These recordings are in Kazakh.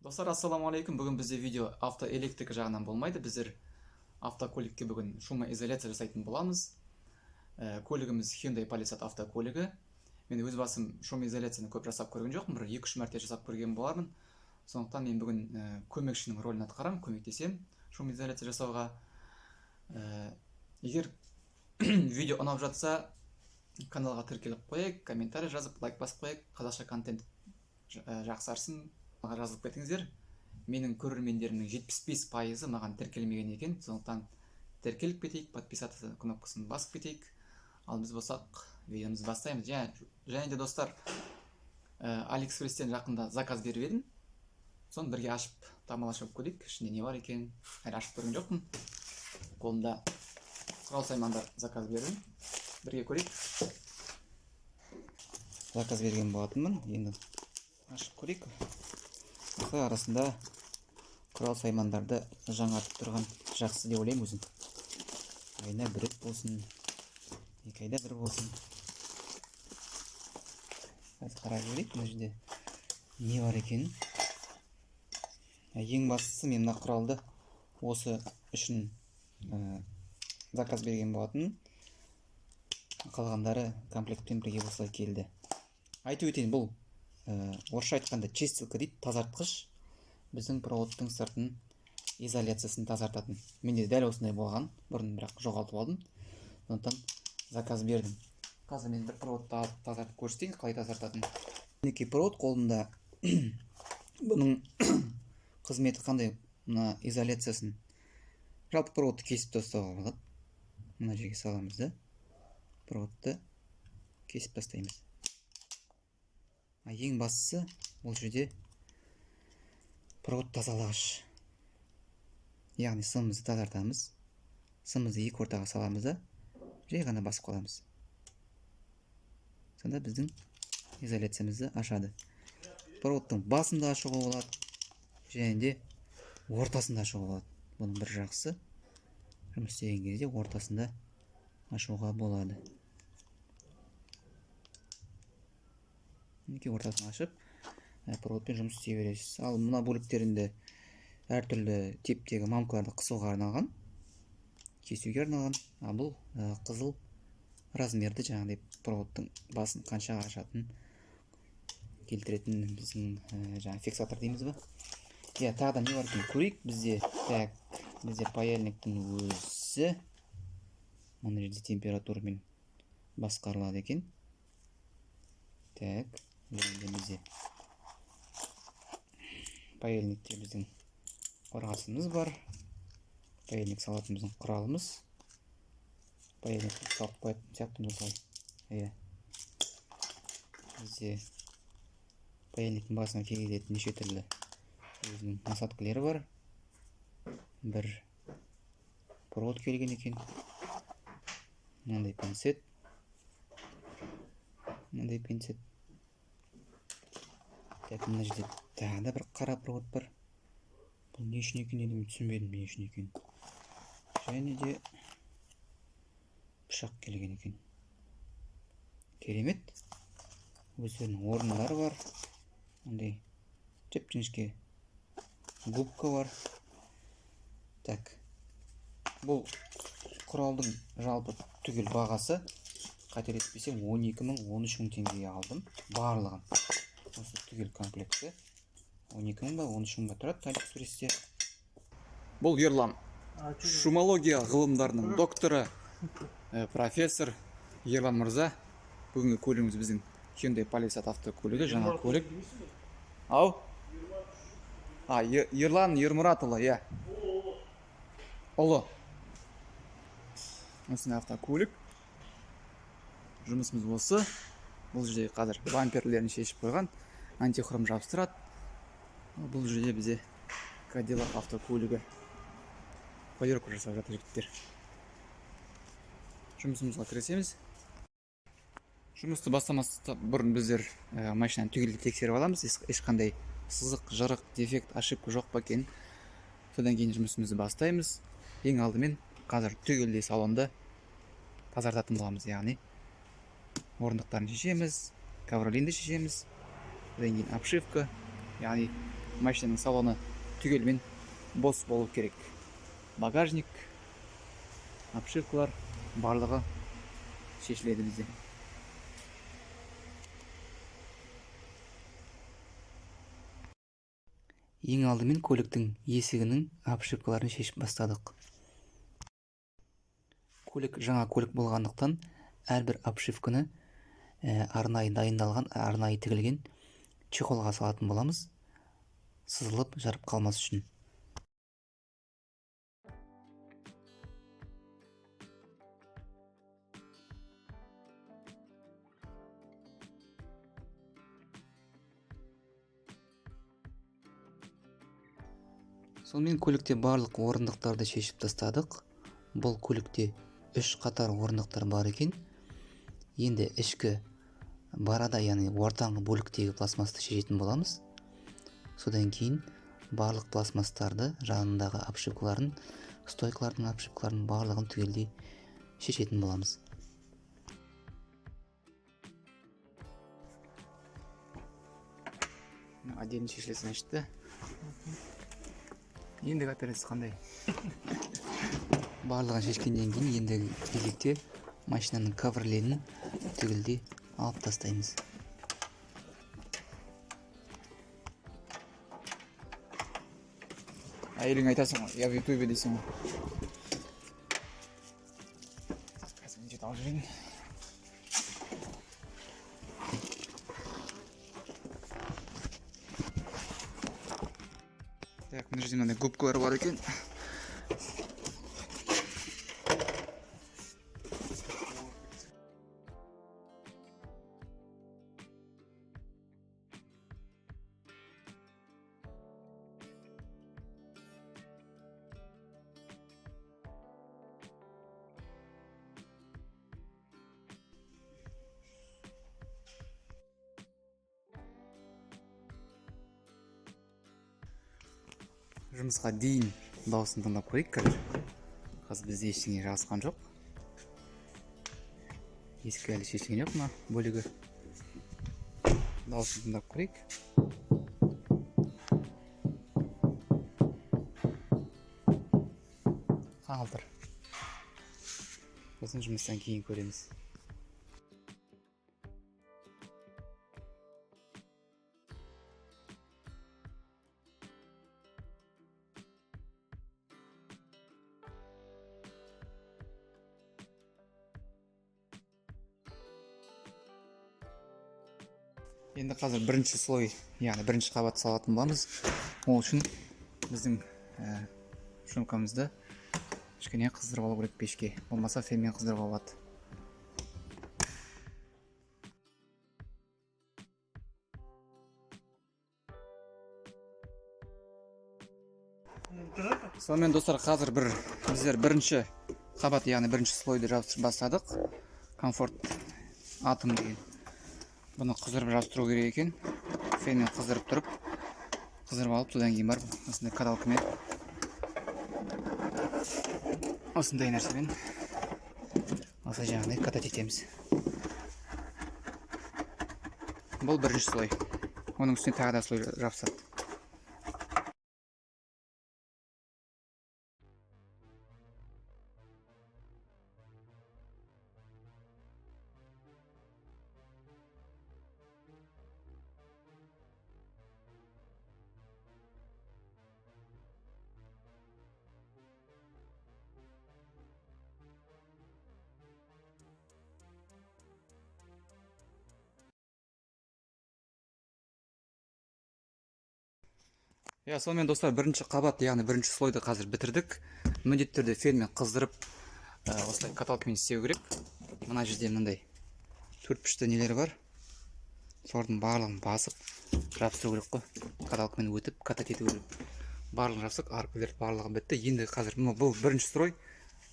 Достар, ассалаумағалейкум. Бүгін бізде видео автоэлектрика жағынан болмайды. Біздер автокөлікке бүгін шумоизоляция жасайтын боламыз. Көлігіміз Hyundai Palisade автокөлігі. Мен өз басым шумоизоляцияны көп жасап көрген жоқпын, бір 2-3 мәрте жасап көрген болармын. Сондықтан мен бүгін көмекшінің рөлін атқарамын, көмектесем шумоизоляция жасауға. Егер видео ұнап жатса, каналға тіркеліп қойайық, комментарий жазып, лайк басып қойайық. Қазақша контент жақсарсын. Маған жазылып кетіңіздер. Менің көрермендерімнің 75%-ы маған тіркелмеген екен. Сондықтан тіркеліп кетейік, подписаться кнопкасын басып кетейік. Ал біз болсақ, видеомызды бастаймыз. Және де достар, Алиэкспресстен жақында заказ беріп едім. Соны бірге ашып тамалашып көрейік. Ішінде не бар екен? Әлі ашып көрген жоқпын. Қолымда құрал-саймандар заказ бердім. Бірге көрейік. Заказ берген болатынмын. Енді ашып көрейік. Арасында құрал-саймандарды жаңартып тұрған жақсы деп ойлаймын өзім. Айына бір болсын, 2 айда бір болсын. Қазір қарап көрейік, мына жерде не бар екенін. Ең бастысы мен мына құралды осы үшін заказ берген болатын. Қалғандары комплектпен бірге осылай келді. Айтып өтейін, бұл орысша айтқанда чистилка дейді, тазартқыш. Біздің проводтың сыртын изоляциясын тазартатын. Менде дәл осындай болған, бұрын бірақ жоғалтып алдым. Сондықтан заказ бердім. Қазір мен бір проводты алып тазартып көрсетейін, қалай тазартатын. Мінекей провод қолымда. Бұның қызметі қандай? Мына изоляциясын. Жалпы проводты кесіп тастауға болады. Мына жерге саламыз да. Проводты кесіп тастаймыз. Ең бастысы бұл жерде провод тазалағыш. Яғни сымымызды тазартамыз. Сымымызды екі ортаға саламыз да, жай ғана басып қаламыз. Сонда біздің изоляциямызды ашады. Проводтың басында ашуға болады, және де ортасында ашуға болады. Бұның бір жақсы, жұмыс істеген кезде ортасында ашуға болады. Мінекей ортасын ашып, проводпен жұмыс істей бересіз. Ал мына бөліктерінде әртүрлі типтегі мамкаларды қысуға арналған, кесуге арналған. Ал бұл қызыл размерді жаңағыдай проводтың басын қанша ашатын келтіретін біздің жаңа фиксатор дейміз ба. Тағы да не бар екен көрейік. Бізде паяльниктің өзі мына жерде температурамен басқарылады екен. Бізде паяльникте біздің қорғасымыз бар. Паяльник салатын біздің құралымыз. Паяльникті салып қоятын сияқтымыз ғой. Бізде паяльниктің басына келетін неше түрлі өзінің насадкілері бар. Бір провод келген екен. Мынандай пинцет. Мынандай пинцет. Мына жерде тағы да бір қара провод бар. Бұл не үшін екен, енді түсінбедім не үшін екен. Және де пышақ келген екен. Керемет. Өздерінің орындары бар. Ондай жіп-жіңішке губка бар. Бұл құралдың жалпы түгел бағасы, қателеспесем, 12 мың, 13 мың теңгеге алдым. Барлығын. Осы түгел комплекті 12 мың ба, 13 мың ба тұрады Алиэкспресте. Бұл Ерлан, шумология ғылымдарының докторы, профессор Ерлан мырза. Бүгінгі көлігіміз біздің Hyundai Palisade автокөлігі, жаңа көлік. Ау? Ерлан Ермұратұлы, Ұлы. Осындай автокөлік. Жұмысымыз осы. Бұл жерде қазір бамперлерін шешіп қойған, антихром жабыстырады. Бұл жерде бізде Cadillac автокөлігі полировка жасап жатыр жігіттер. Жұмысымызға кірісеміз. Жұмысты бастамастан бұрын біздер машинаны түгелдей тексеріп аламыз. Ешқандай сызық, жырық, дефект, ошибка жоқ па екен. Содан кейін жұмысымызды бастаймыз. Ең алдымен қазір түгелдей салонды тазартатын боламыз, яғни орындықтарын шешеміз, ковролинді шешеміз, одан кейін обшивка, яғни машинаның салоны түгелмен бос болу керек. Багажник, обшивкалар барлығы шешіледі бізде. Ең алдымен көліктің есігінің обшивкаларын шешіп бастадық. Көлік жаңа көлік болғандықтан әрбір обшивканы арнайы дайындалған, арнайы тігілген чехолға салатын боламыз, сызылып жарып қалмас үшін. Сонымен көлікте барлық орындықтарды шешіп тастадық. Бұл көлікте 3 қатар орындықтар бар екен. Енді ішкі барада, яғни ортаңғы бөліктегі пластмасты шешетін боламыз. Содан кейін барлық пластмастарды, жанындағы обшивкаларын, стойкалардың обшивкаларын барлығын түгелдей шешетін боламыз. Отдельно шешілесін ашты. Ендігі операция қандай? Барлығын шешкенден кейін ендігі кезекте машинаның каверлерін түгелдей алып тастаймыз. Әйелің айтасың ғой, я в ютубе дейсің ғой. Қазір мен жет алып жүрейін. Так, мына жерде мынандай губкалар бар екен. Жұмысқа дейін дауысын тыңдап қойып қазір. Қазір бізде ештеңе жазған жоқ. Ескі әлі шешілген жоқ мына бөлігі. Дауысын тыңдап қойып. Қалдыр. Сосын жұмыстан кейін көреміз. Енді қазір бірінші слой, яғни бірінші қабат салатын боламыз. Ол үшін біздің шумкамызды кішкене қыздырып алу керек пешке. Болмаса фенмен қыздырып алады. Сонымен достар, қазір біздер бірінші қабат, яғни бірінші слойды жабыстырып бастадық. Комфорт атом деген. Бұны қыздырып жабыстыру керек екен. Фенмен қыздырып тұрып, қыздырып алып, содан кейін барып, осындай каталкамен, осындай нәрсемен осы жаңағыдай катать етеміз. Бұл бірінші слой. Оның үстіне тағы да слой жабысады. Сонымен достар, бірінші қабат, яғни бірінші слойды қазір бітірдік. Міндетті түрде фенмен қыздырып, осылай каталкамен істеу керек. Мына жерде мынандай төртбұрышты нелері бар. Солардың барлығын басып жабыстыру керек қой. Каталкамен өтіп, катать ету керек. Барлығын жабыстық, аркілер барлығы бітті. Енді қазір бұл бірінші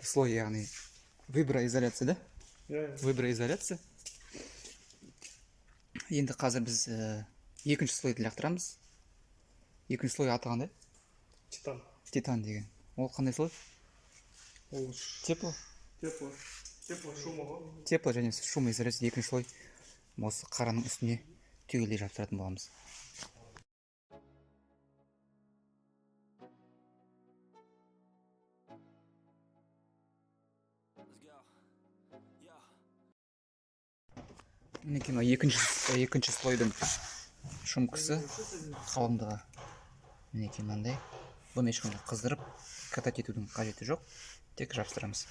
слой, яғни виброизоляция, да? Виброизоляция. Енді қазір біз екінші слойды лақтырамыз. Екінші слой аты қандай? Титан. Титан деген. Ол қандай слой? Ол Тепло? Тепло шума ғой. Тепло және шумоизоляция екінші слой. Осы қараның үстіне түгелдей жабыстыратын боламыз. мінекей мына екінші слойдың шумкасы қалыңдығы мінекей мынандай. Бұны ешқандай қыздырып катать етудің қажеті жоқ, тек жапсырамыз.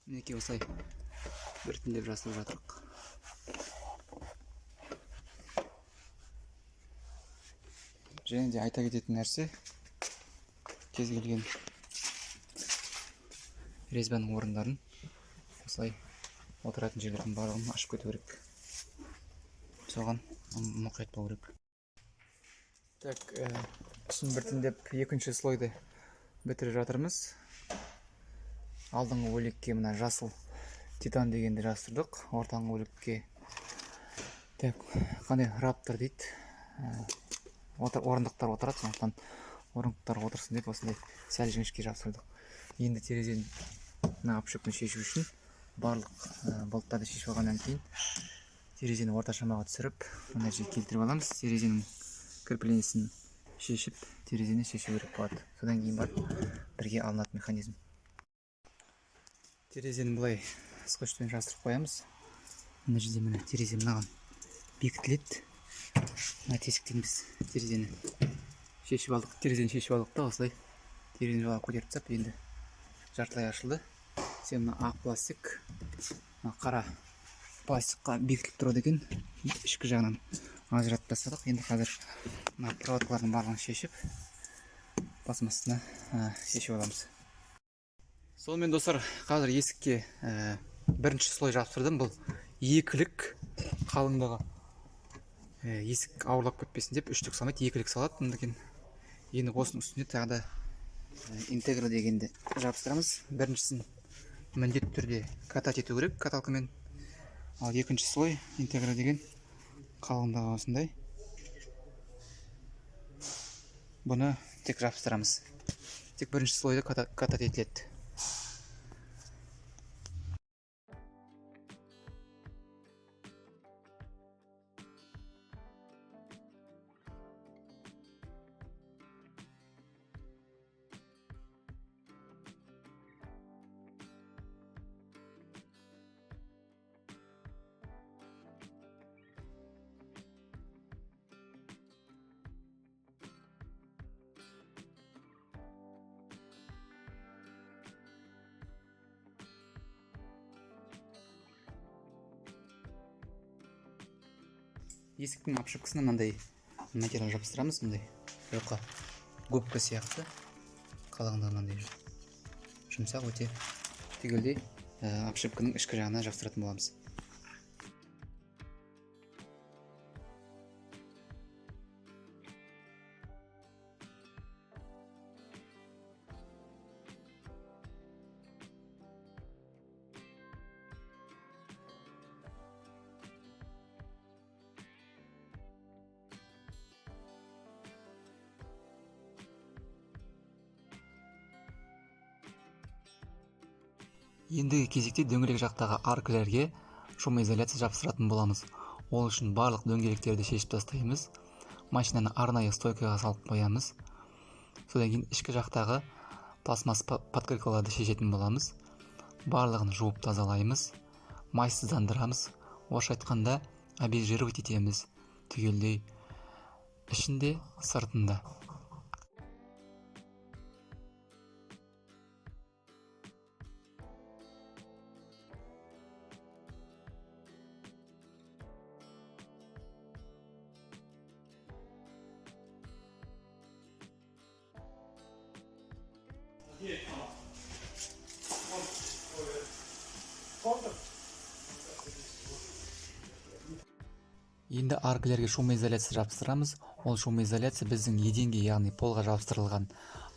Мінекей осылай біртіндеп жасап жатырық. Және де айта кететін нәрсе, кез келген резьбаның орындарын осылай отыратын жерлердің барлығын ашып кету керек. Соған мұқият болу керек. Так, ішін біртіндеп екінші слойды бітіріп жатырмыз. Алдыңғы өлекке мына жасыл титан дегенді жастырдық. Ортаңғы өлекке қандай раптор дейді. Орындықтар отырады, сондықтан орындықтар отырсын деп осындай сәл жіңішке жапсырдық. Енді терезенің апшөпін шешу үшін барлық болттарды шешіп алғаннан кейін терезені орта шамаға түсіріп, мына жерге келтіріп аламыз. Терезенің кірпіленесін шешіп, терезені шешу керек болады. Содан кейін барып бірге алынатын механизм. Терезені былай скотчпен жастырып қоямыз. Мына жерде міне терезе мынаған бекітіледі. Мына тесіктен біз терезені шешіп алдық та осылай терезені жоғары көтеріп тастап, енді жартылай ашылды. Мына ақ пластик, қара пластикқа бекітіліп тұрады екен. Ішкі жағынан ажыратып тастадық. Енді қазір мына проводкалардың барлығын шешіп, пластмассаны шешіп аламыз. Сонымен достар, қазір есікке бірінші слой жапсырдым. Бұл екілік қалыңдығы. Есік ауырлап кетпесін деп үштік салмайды, екілік салады. Енді осының үстіне тағы да интегра дегенді жабыстырамыз. Біріншісін міндетті түрде катать ету керек каталкамен. Ал екінші слой интегра деген қалыңдығы осындай. Бұны тек жабыстырамыз. Тек бірінші слойды катать етіледі. Есіктің апшыпқысына мынандай материал жабыстырамыз. Мындай жоққа губка сияқты қалыңдығы мынандай жұмсақ өте түгелдей апшыпкының ішкі жағына жабыстыратын боламыз. Ендігі кезекте дөңгелек жақтағы аркілерге шумоизоляция жапсыратын боламыз. Ол үшін барлық дөңгелектерді шешіп тастаймыз. Машинаны арнайы стойкаға салып қоямыз. Содан кейін ішкі жақтағы пластмасс подкрылкаларды шешетін боламыз. Барлығын жуып тазалаймыз, майсыздандырамыз. Орысша айтқанда обезжиривать етеміз түгелдей, ішінде сыртында. Енді аркілерге шумоизоляция жапсырамыз. Ол шумоизоляция біздің еденге, яғни полға жабыстырылған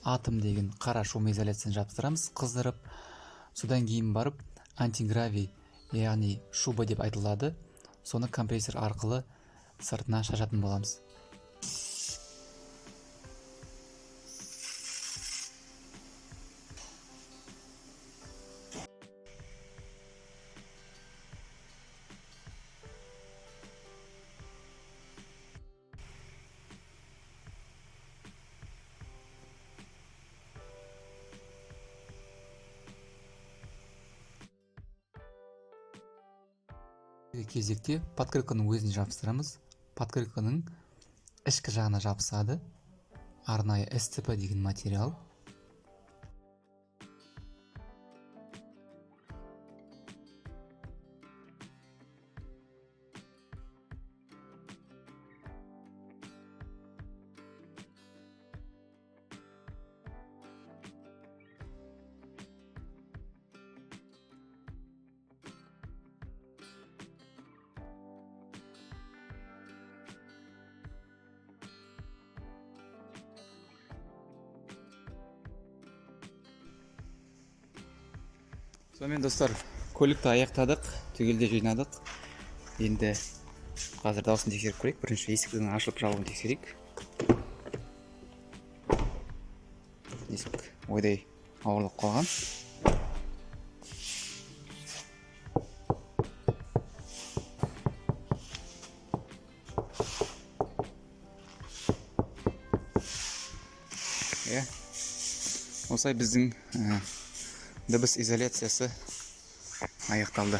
атом деген қара шумоизоляцияны жапсырамыз, қыздырып. Содан кейін барып антигравий, яғни шуба деп айтылады. Соны компрессор арқылы сыртына шашатын боламыз. кезекте подкрылканың өзін жабыстырамыз. Подкрылканың ішкі жағына жабысады арнайы СЦП деген материал. Сонымен достар, көлікті аяқтадық, түгелде жинадық. Енді қазір дауысын тексеріп көрейік. Бірінші есіктің ашылып жабылуын тексерейік. Есік ойдай ауырлап қалған. Осылай біздің дыбыс изоляциясы аяқталды.